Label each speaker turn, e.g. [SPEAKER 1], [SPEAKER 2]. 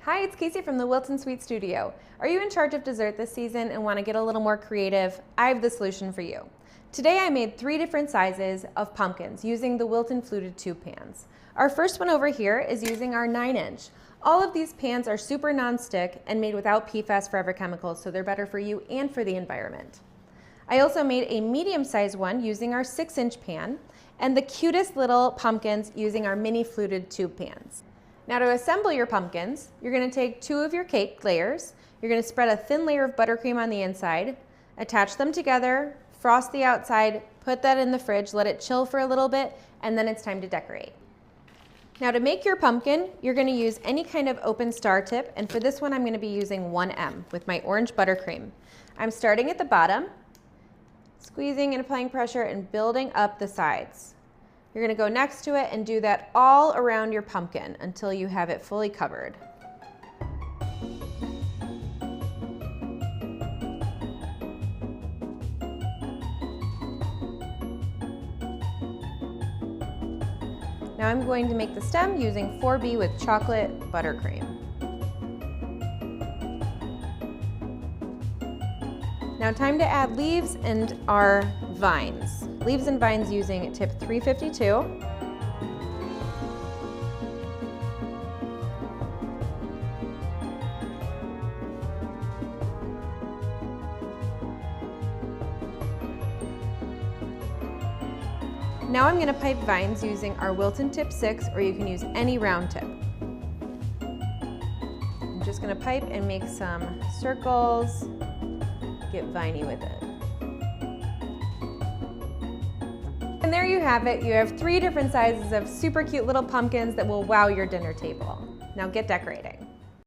[SPEAKER 1] Hi, it's Casey from the Wilton Sweet Studio. Are you in charge of dessert this season and want to get a little more creative? I have the solution for you. Today I made 3 different sizes of pumpkins using the Wilton Fluted tube pans. Our first one over here is using our 9-inch. All of these pans are super non-stick and made without PFAS forever chemicals, so they're better for you and for the environment. I also made a medium-sized one using our 6-inch pan and the cutest little pumpkins using our mini fluted tube pans. Now to assemble your pumpkins, you're going to take 2 of your cake layers, you're going to spread a thin layer of buttercream on the inside, attach them together, frost the outside, put that in the fridge, let it chill for a little bit, and then it's time to decorate. Now to make your pumpkin, you're going to use any kind of open star tip, and for this one I'm going to be using 1M with my orange buttercream. I'm starting at the bottom, squeezing and applying pressure and building up the sides. You're going to go next to it and do that all around your pumpkin until you have it fully covered. Now I'm going to make the stem using 4B with chocolate buttercream. Now time to add leaves and our vines. Leaves and vines using tip 352. Now I'm going to pipe vines using our Wilton tip 6, or you can use any round tip. I'm just going to pipe and make some circles, get viney with it. And there you have it. You have 3 different sizes of super cute little pumpkins that will wow your dinner table. Now get decorating.